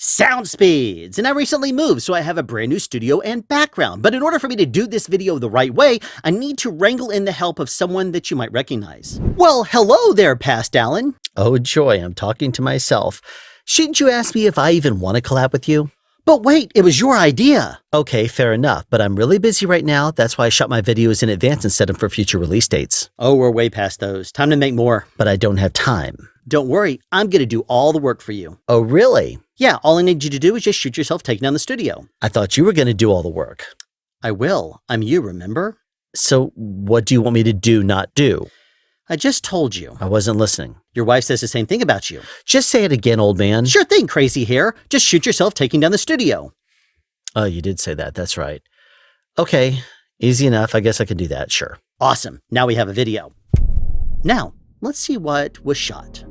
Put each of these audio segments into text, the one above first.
sound speeds. And I recently moved, so I have a brand new studio and background. But in order for me to do this video the right way, I need to wrangle in the help of someone that you might recognize. Well, hello there, Past Alan. Oh joy, I'm talking to myself. Shouldn't you ask me if I even want to collab with you? But wait, it was your idea. Okay, fair enough, but I'm really busy right now. That's why I shot my videos in advance and set them for future release dates. Oh, we're way past those. Time to make more. But I don't have time. Don't worry, I'm gonna do all the work for you. Oh, really? Yeah, all I need you to do is just shoot yourself taking down the studio. I thought you were going to do all the work. I will. I'm you, remember? So what do you want me to do, not do? I just told you. I wasn't listening. Your wife says the same thing about you. Just say it again, old man. Sure thing, crazy hair. Just shoot yourself taking down the studio. Oh, you did say that. That's right. Okay, easy enough. I guess I can do that, sure. Awesome. Now we have a video. Now, let's see what was shot.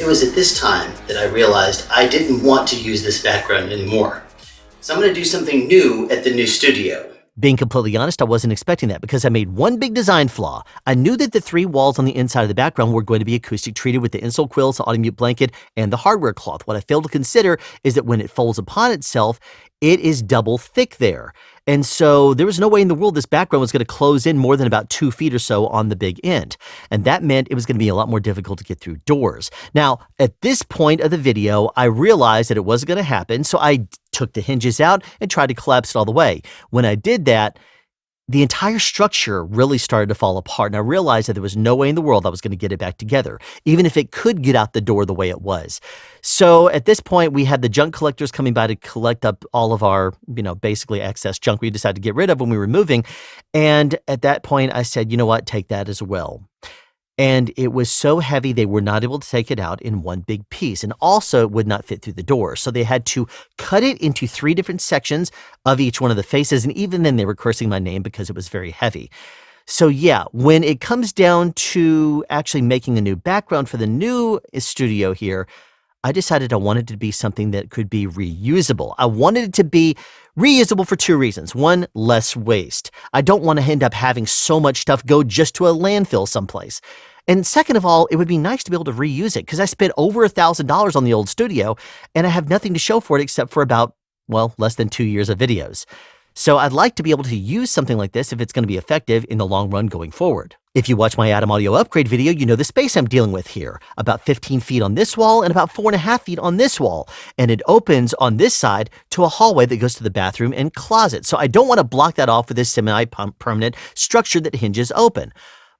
It was at this time that I realized I didn't want to use this background anymore. So I'm going to do something new at the new studio. Being completely honest, I wasn't expecting that because I made one big design flaw. I knew that the three walls on the inside of the background were going to be acoustic treated with the insole quills, the audio mute blanket, and the hardware cloth. What I failed to consider is that when it folds upon itself, it is double thick there. And so there was no way in the world this background was going to close in more than about 2 feet or so on the big end. And that meant it was going to be a lot more difficult to get through doors. Now, at this point of the video, I realized that it wasn't going to happen. So I took the hinges out and tried to collapse it all the way. When I did that, the entire structure really started to fall apart, and I realized that there was no way in the world I was going to get it back together, even if it could get out the door the way it was. So at this point, we had the junk collectors coming by to collect up all of our, basically excess junk we decided to get rid of when we were moving. And at that point, I said, you know what, take that as well. And it was so heavy, they were not able to take it out in one big piece. And also, it would not fit through the door. So they had to cut it into 3 different sections of each one of the faces. And even then, they were cursing my name because it was very heavy. So yeah, when it comes down to actually making a new background for the new studio here, I decided I wanted it to be something that could be reusable. I wanted it to be reusable for 2 reasons. 1, less waste. I don't want to end up having so much stuff go just to a landfill someplace. And second of all, it would be nice to be able to reuse it because I spent over $1,000 on the old studio and I have nothing to show for it except for about, less than 2 years of videos. So I'd like to be able to use something like this if it's going to be effective in the long run going forward. If you watch my Atom Audio upgrade video, you know the space I'm dealing with here. About 15 feet on this wall and about 4.5 feet on this wall. And it opens on this side to a hallway that goes to the bathroom and closet. So I don't want to block that off with this semi-permanent structure that hinges open.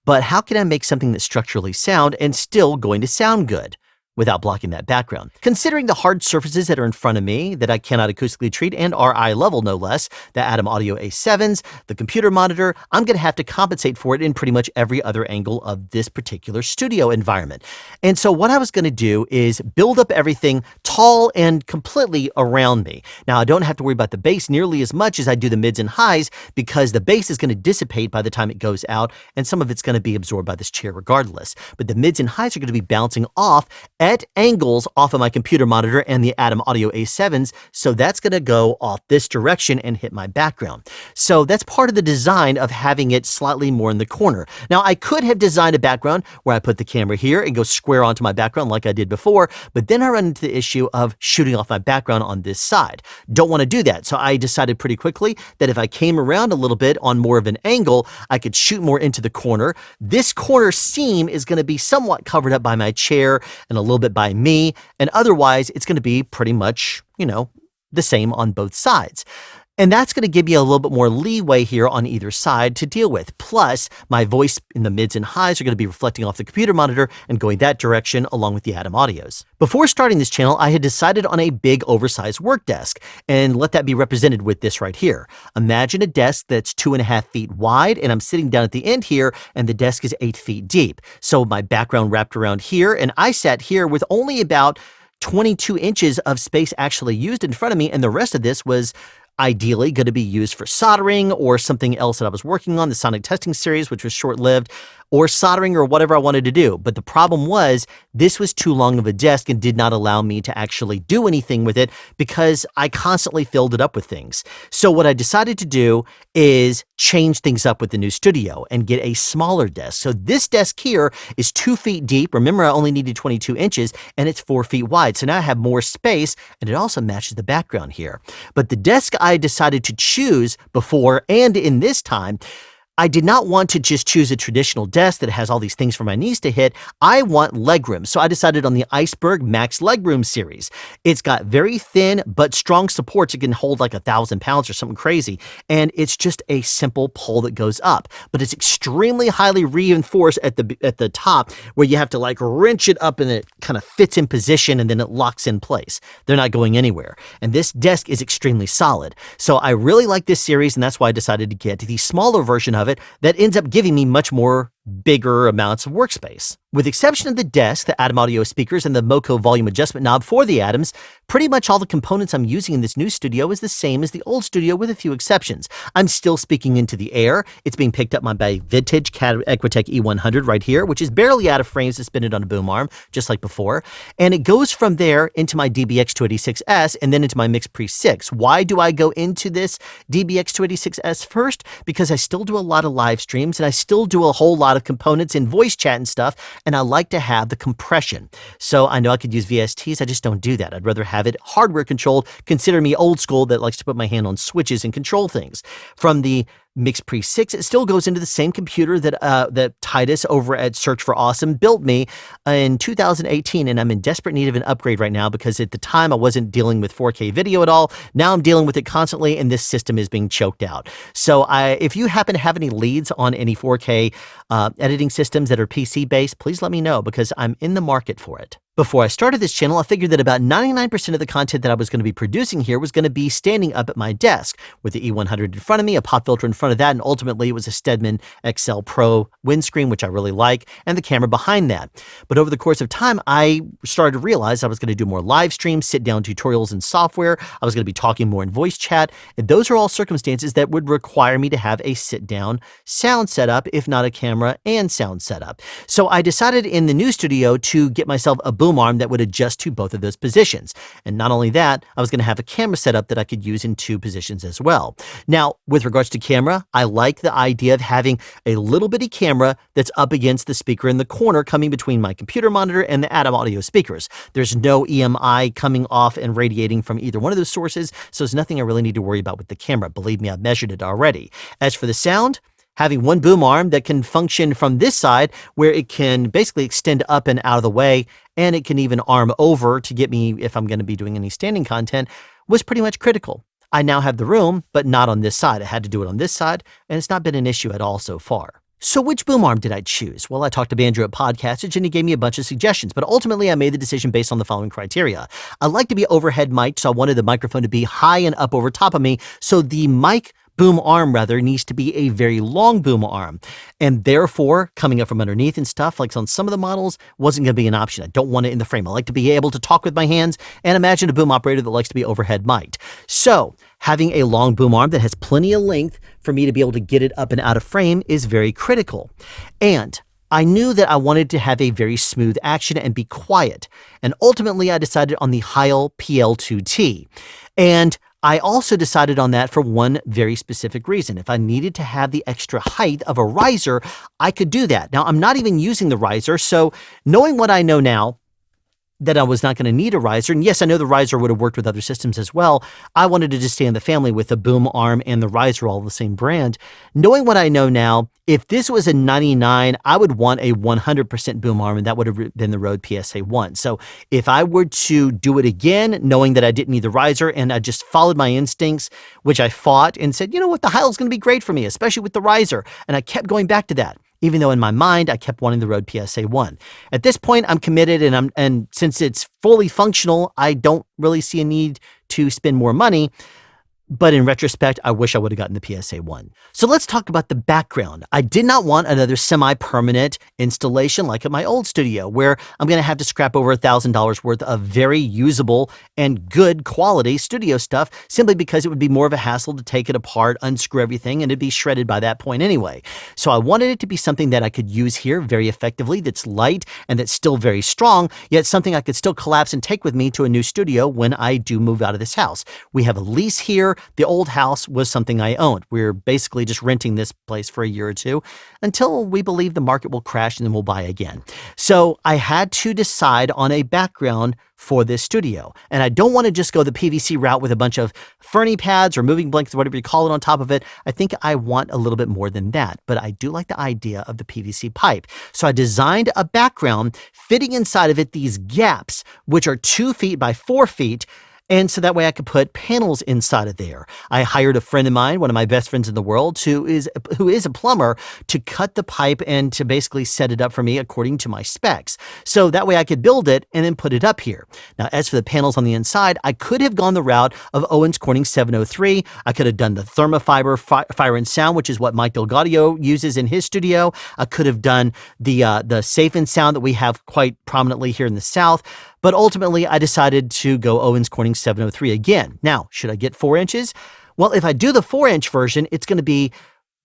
But how can I make something that's structurally sound and still going to sound good without blocking that background? Considering the hard surfaces that are in front of me that I cannot acoustically treat and are eye level no less, the Atom Audio A7s, the computer monitor, I'm going to have to compensate for it in pretty much every other angle of this particular studio environment. And so what I was going to do is build up everything tall and completely around me. Now I don't have to worry about the bass nearly as much as I do the mids and highs because the bass is going to dissipate by the time it goes out and some of it's going to be absorbed by this chair regardless. But the mids and highs are going to be bouncing off at angles off of my computer monitor and the Atom Audio A7s, so that's going to go off this direction and hit my background. So that's part of the design of having it slightly more in the corner. Now, I could have designed a background where I put the camera here and go square onto my background like I did before, but then I run into the issue of shooting off my background on this side. Don't want to do that, so I decided pretty quickly that if I came around a little bit on more of an angle, I could shoot more into the corner. This corner seam is going to be somewhat covered up by my chair and a little bit by me, and otherwise it's going to be pretty much, the same on both sides. And that's going to give you a little bit more leeway here on either side to deal with. Plus, my voice in the mids and highs are going to be reflecting off the computer monitor and going that direction along with the Atom Audios. Before starting this channel, I had decided on a big oversized work desk, and let that be represented with this right here. Imagine a desk that's 2.5 feet wide, and I'm sitting down at the end here, and the desk is 8 feet deep. So my background wrapped around here, and I sat here with only about 22 inches of space actually used in front of me, and the rest of this was ideally going to be used for soldering or something else that I was working on, the Sonic testing series, which was short-lived, or soldering or whatever I wanted to do. But the problem was this was too long of a desk and did not allow me to actually do anything with it because I constantly filled it up with things. So what I decided to do is change things up with the new studio and get a smaller desk. So this desk here is 2 feet deep. Remember, I only needed 22 inches and it's 4 feet wide. So now I have more space and it also matches the background here. But the desk I decided to choose before and in this time, I did not want to just choose a traditional desk that has all these things for my knees to hit. I want legroom. So I decided on the Iceberg Max Legroom series. It's got very thin but strong supports. It can hold like 1,000 pounds or something crazy. And it's just a simple pole that goes up. But it's extremely highly reinforced at the top where you have to like wrench it up and it kind of fits in position and then it locks in place. They're not going anywhere. And this desk is extremely solid. So I really like this series and that's why I decided to get the smaller version of it that ends up giving me much more bigger amounts of workspace. With the exception of the desk, the Atom Audio speakers, and the Moco volume adjustment knob for the Atoms, pretty much all the components I'm using in this new studio is the same as the old studio with a few exceptions. I'm still speaking into the air. It's being picked up by my vintage Equitech E100 right here, which is barely out of frame suspended on a boom arm, just like before. And it goes from there into my DBX 286S and then into my Mix Pre 6. Why do I go into this DBX 286S first? Because I still do a lot of live streams and I still do a whole lot of components in voice chat and stuff, and I like to have the compression. So I know I could use VSTs, I just don't do that. I'd rather have it hardware controlled. Consider me old school that likes to put my hand on switches and control things. From the Mix Pre 6, it still goes into the same computer that Titus over at Search for Awesome built me in 2018, and I'm in desperate need of an upgrade right now because at the time I wasn't dealing with 4K video at all. Now I'm dealing with it constantly, and this system is being choked out. So if you happen to have any leads on any 4K editing systems that are PC-based, please let me know because I'm in the market for it. Before I started this channel, I figured that about 99% of the content that I was going to be producing here was going to be standing up at my desk with the E100 in front of me, a pop filter in front of that, and ultimately it was a Stedman XL Pro windscreen, which I really like, and the camera behind that. But over the course of time, I started to realize I was going to do more live streams, sit-down tutorials in software, I was going to be talking more in voice chat, and those are all circumstances that would require me to have a sit-down sound setup, if not a camera and sound setup. So I decided in the new studio to get myself a boom arm that would adjust to both of those positions. And not only that, I was going to have a camera setup that I could use in 2 positions as well. Now, with regards to camera, I like the idea of having a little bitty camera that's up against the speaker in the corner coming between my computer monitor and the Atom Audio speakers. There's no EMI coming off and radiating from either one of those sources, so there's nothing I really need to worry about with the camera. Believe me, I've measured it already. As for the sound, having one boom arm that can function from this side where it can basically extend up and out of the way, and it can even arm over to get me if I'm going to be doing any standing content, was pretty much critical. I now have the room, but not on this side. I had to do it on this side, and it's not been an issue at all so far. So which boom arm did I choose? Well, I talked to Banjo at Podcastage and he gave me a bunch of suggestions, but ultimately I made the decision based on the following criteria. I like to be overhead mic'd, so I wanted the microphone to be high and up over top of me, so the boom arm needs to be a very long boom arm. And therefore, coming up from underneath and stuff, like on some of the models, wasn't going to be an option. I don't want it in the frame. I like to be able to talk with my hands and imagine a boom operator that likes to be overhead mic'd. So having a long boom arm that has plenty of length for me to be able to get it up and out of frame is very critical. And I knew that I wanted to have a very smooth action and be quiet. And ultimately, I decided on the Heil PL2T. And I also decided on that for one very specific reason. If I needed to have the extra height of a riser, I could do that. Now, I'm not even using the riser, so knowing what I know now, that I was not going to need a riser, and yes, I know the riser would have worked with other systems as well, I wanted to just stay in the family with the boom arm and the riser all the same brand. Knowing what I know now, if this was a 99, I would want a 100% boom arm, and that would have been the Rode PSA-1. So if I were to do it again, knowing that I didn't need the riser, and I just followed my instincts, which I fought and said, you know what, the Heil's going to be great for me, especially with the riser, and I kept going back to that. Even though in my mind, I kept wanting the Rode PSA-1. At this point, I'm committed, and since it's fully functional, I don't really see a need to spend more money. But in retrospect, I wish I would have gotten the PSA 1. So let's talk about the background. I did not want another semi-permanent installation like at my old studio, where I'm going to have to scrap over $1,000 worth of very usable and good quality studio stuff, simply because it would be more of a hassle to take it apart, unscrew everything, and it'd be shredded by that point anyway. So I wanted it to be something that I could use here very effectively, that's light and that's still very strong, yet something I could still collapse and take with me to a new studio when I do move out of this house. We have a lease here. The old house was something I owned. We're basically just renting this place for a year or two until we believe the market will crash and then we'll buy again. So I had to decide on a background for this studio. And I don't want to just go the PVC route with a bunch of ferny pads or moving blankets, whatever you call it, on top of it. I think I want a little bit more than that, but I do like the idea of the PVC pipe. So I designed a background fitting inside of it these gaps, which are 2 feet by 4 feet. And so that way I could put panels inside of there. I hired a friend of mine, one of my best friends in the world, who is a plumber, to cut the pipe and to basically set it up for me according to my specs. So that way I could build it and then put it up here. Now, as for the panels on the inside, I could have gone the route of Owens Corning 703. I could have done the thermofiber fire and sound, which is what Mike Delgadio uses in his studio. I could have done the safe and sound that we have quite prominently here in the South. But ultimately, I decided to go Owens Corning 703 again. Now, should I get 4 inches? Well, if I do the 4-inch version, it's going to be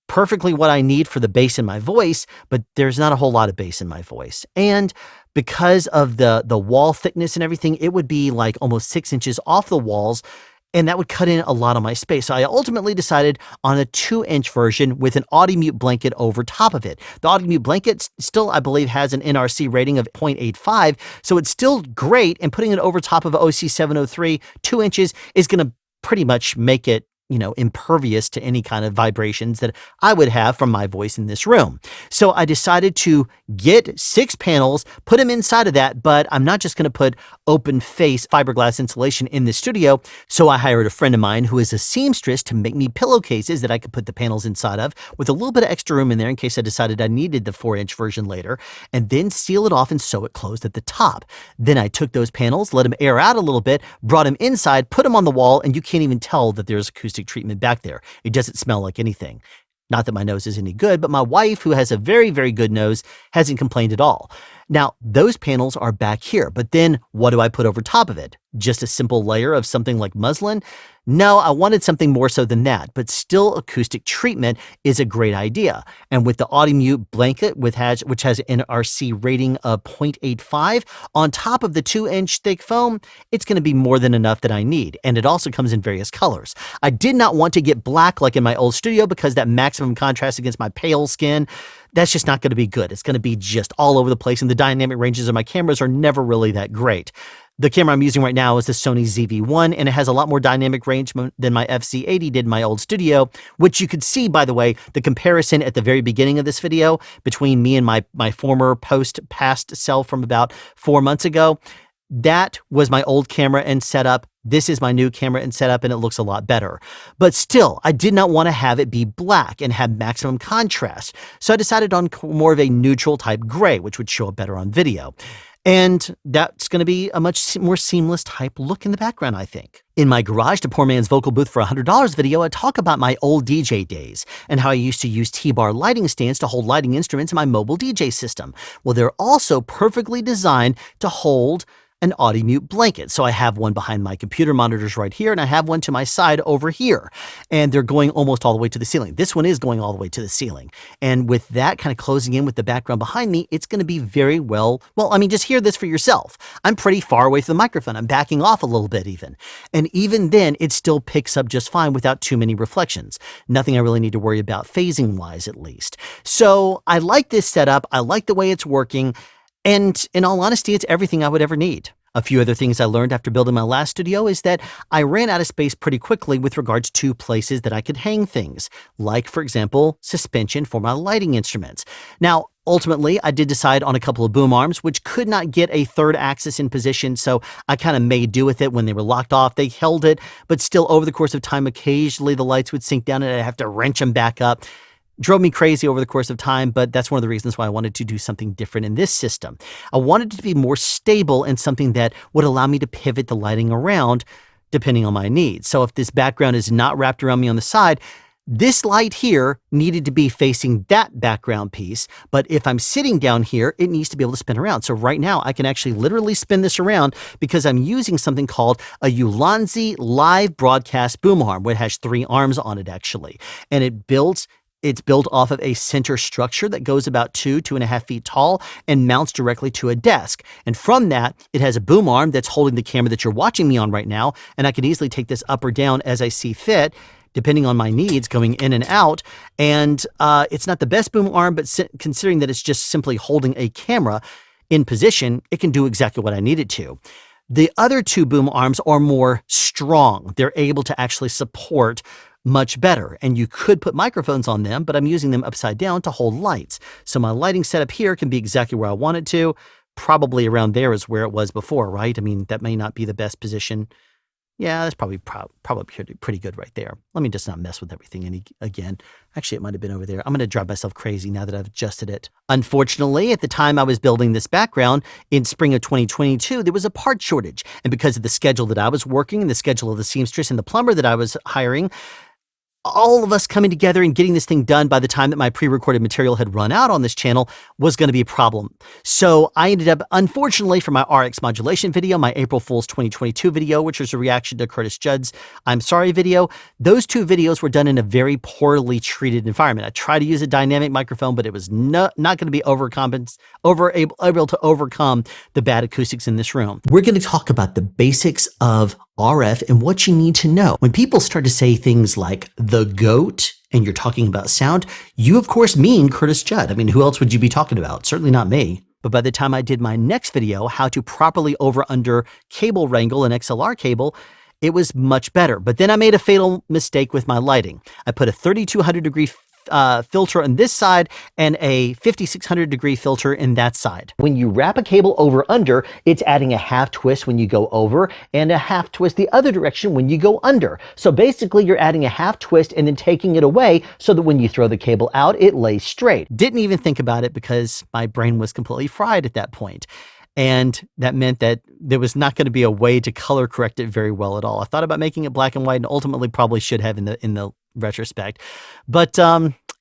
perfectly what I need for the bass in my voice, but there's not a whole lot of bass in my voice. And because of the wall thickness and everything, it would be like almost 6 inches off the walls, and that would cut in a lot of my space. So I ultimately decided on a 2-inch version with an Audio-Mute blanket over top of it. The Audio-Mute blanket still, I believe, has an NRC rating of 0.85, so it's still great, and putting it over top of OC 703, 2 inches, is going to pretty much make it, impervious to any kind of vibrations that I would have from my voice in this room. So I decided to get 6 panels, put them inside of that, but I'm not just going to put open face fiberglass insulation in the studio. So I hired a friend of mine who is a seamstress to make me pillowcases that I could put the panels inside of with a little bit of extra room in there in case I decided I needed the 4-inch version later, and then seal it off and sew it closed at the top. Then I took those panels, let them air out a little bit, brought them inside, put them on the wall, and you can't even tell that there's acoustic treatment back there. It doesn't smell like anything. Not that my nose is any good, but my wife, who has a very, very good nose, hasn't complained at all. Now, those panels are back here, but then what do I put over top of it? Just a simple layer of something like muslin? No, I wanted something more so than that, but still acoustic treatment is a great idea. And with the Audio-Mute blanket, which has an NRC rating of 0.85, on top of the 2-inch thick foam, it's going to be more than enough that I need. And it also comes in various colors. I did not want to get black like in my old studio because that maximum contrast against my pale skin, that's just not going to be good. It's going to be just all over the place, and the dynamic ranges of my cameras are never really that great. The camera I'm using right now is the Sony ZV-1, and it has a lot more dynamic range than my FZ80 did in my old studio, which you could see, by the way, the comparison at the very beginning of this video between me and my former past self from about 4 months ago. That was my old camera and setup. This is my new camera and setup, and it looks a lot better. But still, I did not want to have it be black and have maximum contrast. So I decided on more of a neutral type gray, which would show up better on video. And that's going to be a much more seamless type look in the background, I think. In my Garage to Poor Man's Vocal Booth for $100 video, I talk about my old DJ days and how I used to use T-bar lighting stands to hold lighting instruments in my mobile DJ system. Well, they're also perfectly designed to hold an Audio-Mute blanket. So I have one behind my computer monitors right here, and I have one to my side over here. And they're going almost all the way to the ceiling. This one is going all the way to the ceiling. And with that kind of closing in with the background behind me, it's going to be very well, just hear this for yourself. I'm pretty far away from the microphone. I'm backing off a little bit even. And even then, it still picks up just fine without too many reflections. Nothing I really need to worry about phasing-wise, at least. So I like this setup. I like the way it's working. And in all honesty, it's everything I would ever need. A few other things I learned after building my last studio is that I ran out of space pretty quickly with regards to places that I could hang things, like, for example, suspension for my lighting instruments. Now, ultimately, I did decide on a couple of boom arms, which could not get a third axis in position, so I kind of made do with it when they were locked off. They held it, but still over the course of time, occasionally the lights would sink down and I'd have to wrench them back up. Drove me crazy over the course of time, but that's one of the reasons why I wanted to do something different in this system. I wanted it to be more stable and something that would allow me to pivot the lighting around depending on my needs. So if this background is not wrapped around me on the side, this light here needed to be facing that background piece, but if I'm sitting down here, it needs to be able to spin around. So right now, I can actually literally spin this around because I'm using something called a Ulanzi live broadcast boom arm, which has 3 arms on it actually. And it's built off of a center structure that goes about 2.5 feet tall and mounts directly to a desk. And from that, it has a boom arm that's holding the camera that you're watching me on right now. And I can easily take this up or down as I see fit, depending on my needs, going in and out. And it's not the best boom arm, but considering that it's just simply holding a camera in position, it can do exactly what I need it to. The other 2 boom arms are more strong. They're able to actually support much better. And you could put microphones on them, but I'm using them upside down to hold lights. So my lighting setup here can be exactly where I want it to. Probably around there is where it was before, right? I mean, that may not be the best position. Yeah, that's probably pretty good right there. Let me just not mess with everything again. Actually, it might have been over there. I'm going to drive myself crazy now that I've adjusted it. Unfortunately, at the time I was building this background in spring of 2022, there was a part shortage. And because of the schedule that I was working and the schedule of the seamstress and the plumber that I was hiring, all of us coming together and getting this thing done by the time that my pre-recorded material had run out on this channel was going to be a problem. So I ended up, unfortunately, for my RX modulation video, my April Fool's 2022 video, which was a reaction to Curtis Judd's I'm Sorry video, those 2 videos were done in a very poorly treated environment. I tried to use a dynamic microphone, but it was not going to be able to overcome the bad acoustics in this room. We're going to talk about the basics of RF and what you need to know. When people start to say things like the GOAT and you're talking about sound, you of course mean Curtis Judd. I mean, who else would you be talking about? Certainly not me. But by the time I did my next video, how to properly over-under cable wrangle an XLR cable, it was much better. But then I made a fatal mistake with my lighting. I put a 3200 degree filter on this side and a 5600 degree filter in that side. When you wrap a cable over under, it's adding a half twist when you go over and a half twist the other direction when you go under. So basically you're adding a half twist and then taking it away so that when you throw the cable out, it lays straight. Didn't even think about it because my brain was completely fried at that point. And that meant that there was not going to be a way to color correct it very well at all. I thought about making it black and white and ultimately probably should have in the retrospect. But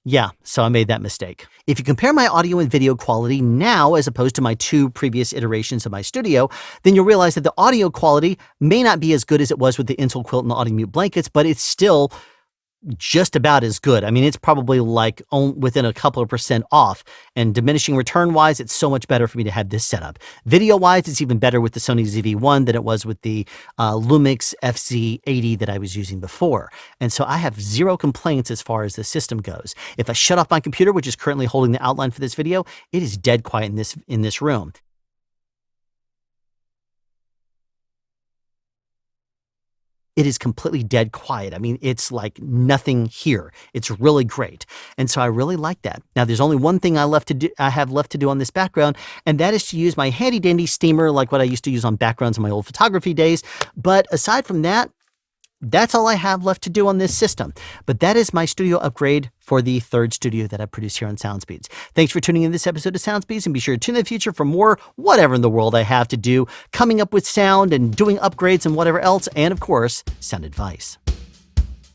yeah, so I made that mistake. If you compare my audio and video quality now as opposed to my 2 previous iterations of my studio, then you'll realize that the audio quality may not be as good as it was with the Insole quilt and the audio mute blankets, but it's still just about as good. I mean, it's probably like within a couple of % off, and diminishing return wise, it's so much better for me to have this setup. Video wise, it's even better with the Sony ZV-1 than it was with the Lumix FZ80 that I was using before. And so I have 0 complaints as far as the system goes. If I shut off my computer, which is currently holding the outline for this video, it is dead quiet in this room. It is completely dead quiet. I mean, it's like nothing here. It's really great. And so I really like that. Now, there's only one thing I have left to do on this background, and that is to use my handy dandy steamer like what I used to use on backgrounds in my old photography days. But aside from that, that's all I have left to do on this system. But that is my studio upgrade for the 3rd studio that I produce here on SoundSpeeds. Thanks for tuning in this episode of SoundSpeeds, and be sure to tune in the future for more whatever in the world I have to do, coming up with sound and doing upgrades and whatever else, and of course, sound advice.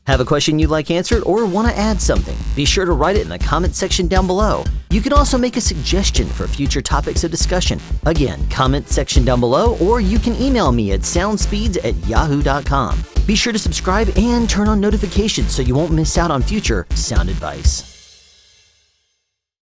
Have a question you'd like answered or want to add something? Be sure to write it in the comment section down below. You can also make a suggestion for future topics of discussion. Again, comment section down below, or you can email me at soundspeeds@yahoo.com. Be sure to subscribe and turn on notifications so you won't miss out on future sound advice.